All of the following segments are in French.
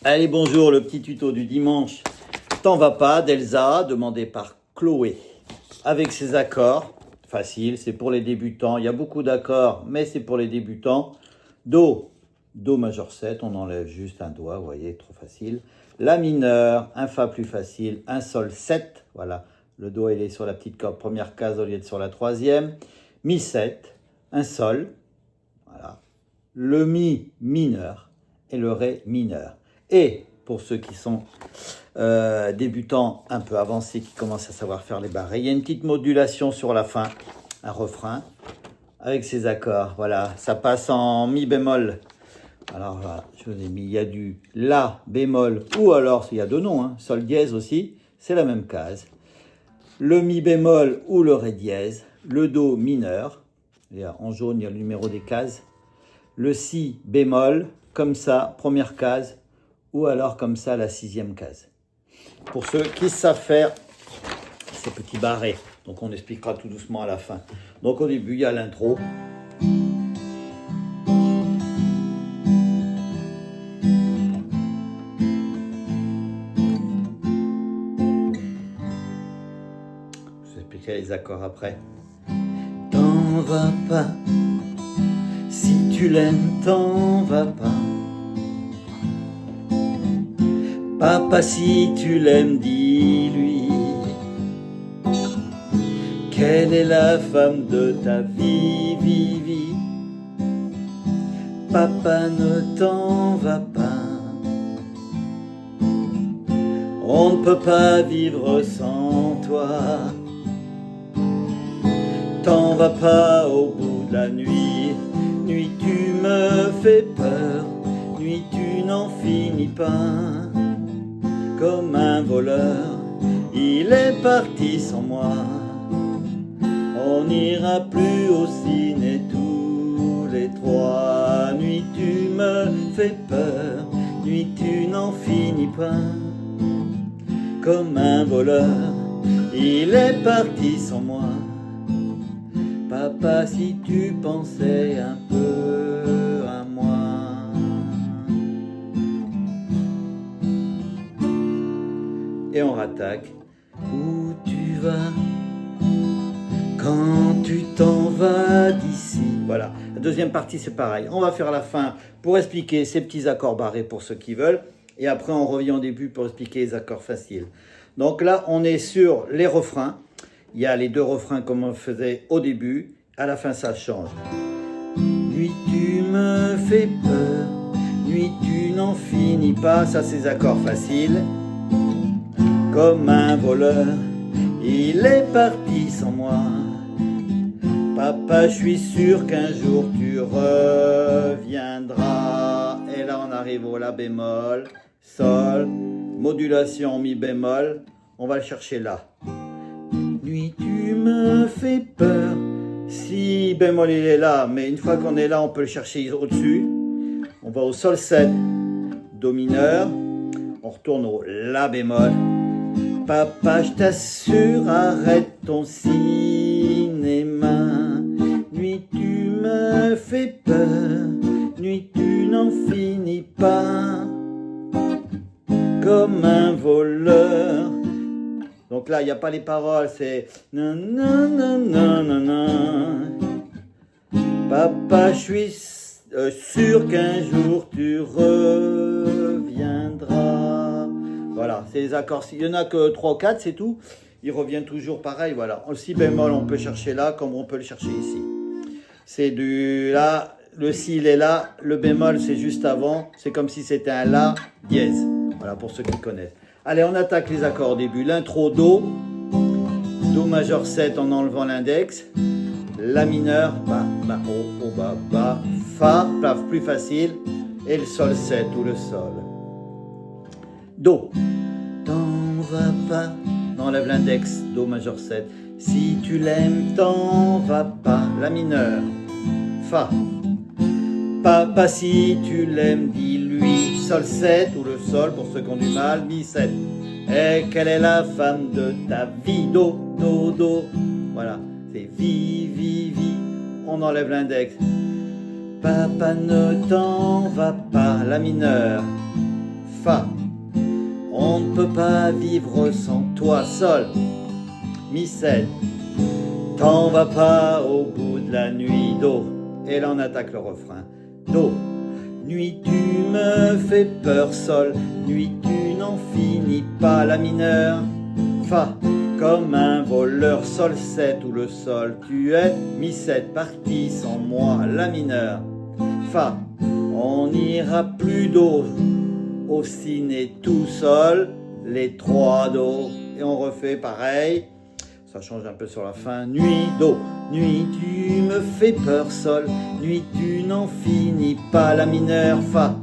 Allez, bonjour, le petit tuto du dimanche. T'en vas pas d'Elsa, demandé par Chloé. Avec ses accords, facile, c'est pour les débutants. Il y a beaucoup d'accords, mais c'est pour les débutants. Do, Do majeur 7, on enlève juste un doigt, vous voyez, trop facile. La mineur, un Fa plus facile, un Sol 7, voilà. Le Do, il est sur la petite corde, première case au lieu de sur la troisième. Mi 7, un Sol, voilà. Le Mi mineur et le Ré mineur. Et pour ceux qui sont débutants un peu avancés, qui commencent à savoir faire les barrés, il y a une petite modulation sur la fin, un refrain, avec ces accords. Voilà, ça passe en Mi bémol. Alors voilà, je vous ai mis, il y a du La bémol, ou alors, il y a deux noms, hein, Sol dièse aussi, c'est la même case. Le Mi bémol ou le Ré dièse, le Do mineur, et en jaune, il y a le numéro des cases. Le Si bémol, comme ça, première case, ou alors comme ça, la sixième case. Pour ceux qui savent faire ces petits barrés, donc on expliquera tout doucement à la fin. Donc au début, il y a l'intro. Je vous expliquerai les accords après. T'en vas pas, si tu l'aimes, t'en vas pas. Papa, si tu l'aimes, dis-lui qu'elle est la femme de ta vie, vie, vie. Papa, ne t'en va pas. On ne peut pas vivre sans toi. T'en vas pas au bout de la nuit. Nuit, tu me fais peur. Nuit, tu n'en finis pas. Comme un voleur, il est parti sans moi. On n'ira plus au ciné tous les trois. Nuit, tu me fais peur. Nuit, tu n'en finis pas. Comme un voleur, il est parti sans moi. Papa, si tu pensais un peu à moi. Et on rattaque. Où tu vas quand tu t'en vas d'ici? Voilà, la deuxième partie c'est pareil. On va faire la fin pour expliquer ces petits accords barrés pour ceux qui veulent. Et après on revient au début pour expliquer les accords faciles. Donc là on est sur les refrains. Il y a les deux refrains comme on faisait au début. À la fin ça change. Nuit tu me fais peur. Nuit tu n'en finis pas. Ça c'est les accords faciles. Comme un voleur, il est parti sans moi. Papa, je suis sûr qu'un jour tu reviendras. Et là, on arrive au La bémol, Sol, modulation Mi bémol. On va le chercher là. Nuit, tu me fais peur. Si bémol, il est là, mais une fois qu'on est là, on peut le chercher au-dessus. On va au Sol 7, Do mineur. On retourne au La bémol. Papa, je t'assure, arrête ton cinéma. Nuit, tu me fais peur. Nuit, tu n'en finis pas. Comme un voleur. Donc là, il n'y a pas les paroles, c'est nanana. Papa, je suis sûr qu'un jour tu reviendras. Voilà, c'est les accords. Il n'y en a que 3 ou 4, c'est tout. Ils reviennent toujours pareil, voilà. Le Si bémol, on peut chercher là, comme on peut le chercher ici. C'est du là, le Si, il est là. Le bémol, c'est juste avant. C'est comme si c'était un La dièse. Voilà, pour ceux qui connaissent. Allez, on attaque les accords au début. L'intro Do. Do majeur 7 en enlevant l'index. La mineur, Ba, Ba, O, O, Ba, Ba. Fa, plaf, plus facile. Et le Sol 7 ou le Sol. Do. T'en vas pas. On enlève l'index. Do majeur 7. Si tu l'aimes, t'en vas pas. La mineur. Fa. Papa, si tu l'aimes, dis-lui. Sol 7 ou le Sol pour ceux qui ont du mal. Mi 7. Et quelle est la femme de ta vie? Do, Do, Do. Voilà. C'est vie, vie, vie. On enlève l'index. Papa, ne t'en va pas. La mineur. Fa. On ne peut pas vivre sans toi, Sol, Mi 7. T'en vas pas au bout de la nuit, Do. Et là on attaque le refrain. Do. Nuit tu me fais peur, Sol. Nuit tu n'en finis pas, La mineur. Fa. Comme un voleur, Sol 7 ou le Sol. Tu es Mi 7, parti sans moi, La mineur. Fa. On n'ira plus Do. Au ciné tout seul, les 3 Do. Et on refait pareil. Ça change un peu sur la fin. Nuit, Do. Nuit, tu me fais peur, Sol. Nuit, tu n'en finis pas, La mineur. Fa.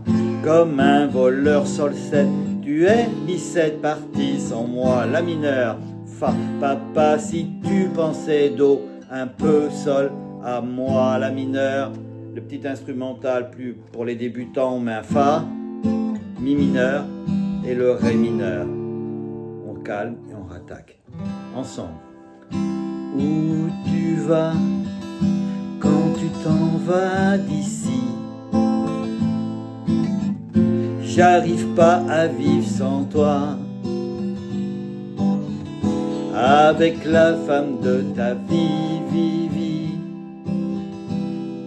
Comme un voleur, Sol 7. Tu es Mi 7, parti sans moi, La mineur. Fa. Papa, si tu pensais, Do, un peu Sol, à moi, La mineur. Le petit instrumental, plus pour les débutants, on met un Fa, Mi mineur et le Ré mineur. On calme et on rattaque. Ensemble. Où tu vas quand tu t'en vas d'ici? J'arrive pas à vivre sans toi. Avec la femme de ta vie, vie, vie.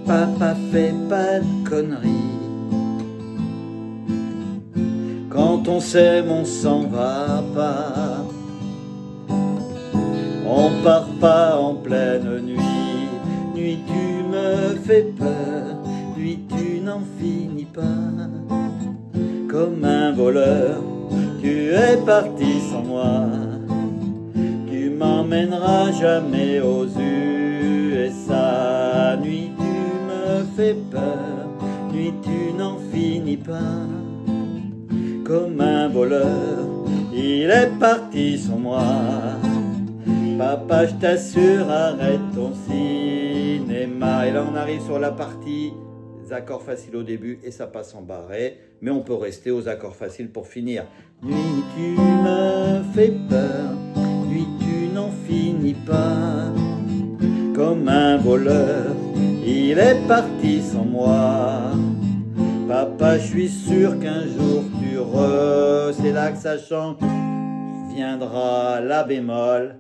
Papa fait pas de conneries. Quand on s'aime, on s'en va pas. On part pas en pleine nuit. Nuit tu me fais peur. Nuit tu n'en finis pas. Comme un voleur, tu es parti sans moi. Tu m'emmèneras jamais aux USA. Nuit tu me fais peur. Nuit tu n'en finis pas. Comme un voleur, il est parti sans moi. Papa, je t'assure, arrête ton cinéma. Et là, on arrive sur la partie des accords faciles au début et ça passe en barré. Mais on peut rester aux accords faciles pour finir. Nuit, tu me fais peur. Nuit, tu n'en finis pas. Comme un voleur, il est parti sans moi. Papa, je suis sûr qu'un jour tu c'est là que ça chante. Viendra La bémol.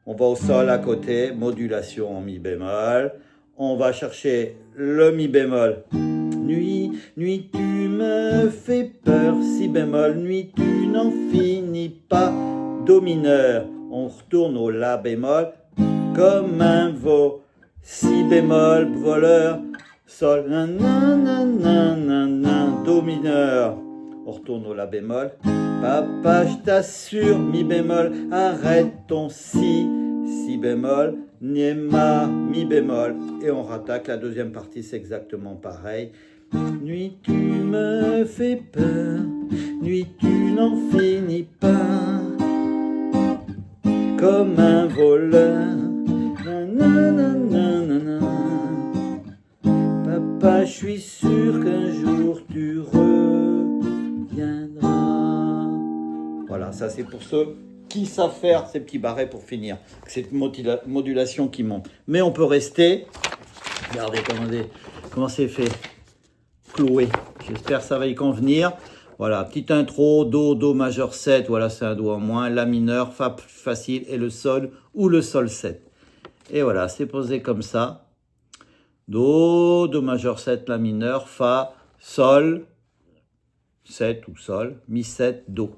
On va au Sol à côté, modulation en Mi bémol. On va chercher le Mi bémol. Nuit, nuit, tu me fais peur, Si bémol. Nuit, tu n'en finis pas, Do mineur. On retourne au La bémol, comme un veau. Si bémol, voleur, Sol, nanana, Do mineur. On retourne au La bémol. Papa, je t'assure, Mi bémol, arrête ton Si bémol, Niema, Mi bémol. Et on rattaque, la deuxième partie, c'est exactement pareil. Nuit, tu me fais peur, nuit, tu n'en finis pas. Comme un voleur, nanana. Papa, je suis sûr qu'un jour tu reviendras. Voilà, ça c'est pour ceux qui savent faire ces petits barrets pour finir. Cette modulation qui monte. Mais on peut rester. Regardez comment c'est fait. Cloué. J'espère que ça va y convenir. Voilà, petite intro, Do majeur 7. Voilà, c'est un Do en moins. La mineur, Fa facile et le Sol ou le Sol 7. Et voilà, c'est posé comme ça. Do majeur 7, La mineur, Fa, Sol, 7 ou Sol, Mi 7, Do.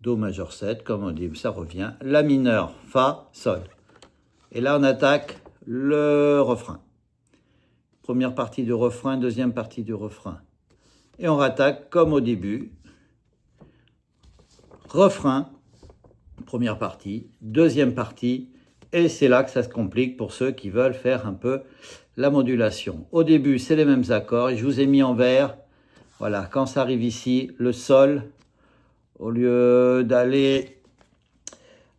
Do majeur 7, comme on dit, ça revient. La mineur, Fa, Sol. Et là, on attaque le refrain. Première partie du refrain, deuxième partie du refrain. Et on rattaque comme au début. Refrain, première partie, deuxième partie. Et c'est là que ça se complique pour ceux qui veulent faire un peu la modulation. Au début, c'est les mêmes accords. Et je vous ai mis en vert. Voilà, quand ça arrive ici, le Sol, au lieu d'aller,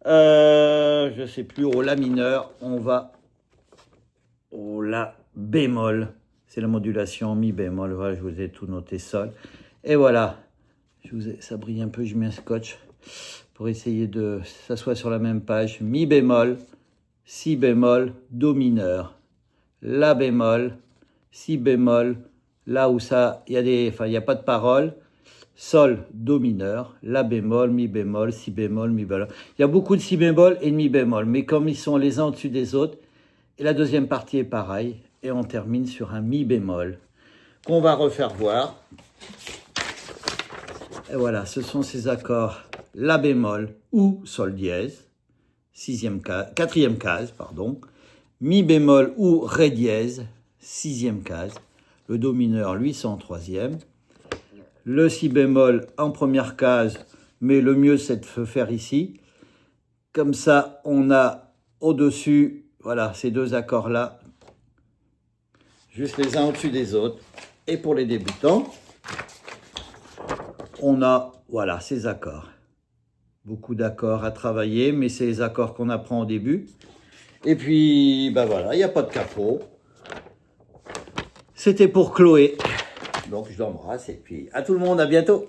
je ne sais plus, au La mineur, on va au La bémol. C'est la modulation Mi bémol. Voilà, je vous ai tout noté, Sol. Et voilà, ça brille un peu, je mets un scotch pour essayer de ça soit sur la même page. Mi bémol, Si bémol, Do mineur, La bémol, Si bémol, là où ça, il y a pas de parole, Sol, Do mineur, La bémol, Mi bémol, Si bémol, Mi bémol. Il y a beaucoup de Si bémol et de Mi bémol, mais comme ils sont les uns au-dessus des autres, et la deuxième partie est pareille, et on termine sur un Mi bémol, qu'on va refaire voir. Et voilà, ce sont ces accords La bémol ou Sol dièse, quatrième case, pardon, Mi bémol ou Ré dièse, sixième case, le Do mineur, lui, c'est en troisième, le Si bémol en première case, mais le mieux c'est de faire ici. Comme ça, on a au-dessus, voilà, ces deux accords-là, juste les uns au-dessus des autres. Et pour les débutants, on a, voilà, ces accords. Beaucoup d'accords à travailler, mais c'est les accords qu'on apprend au début. Et puis, ben voilà, il n'y a pas de capot. C'était pour Chloé. Donc, je l'embrasse et puis à tout le monde, à bientôt.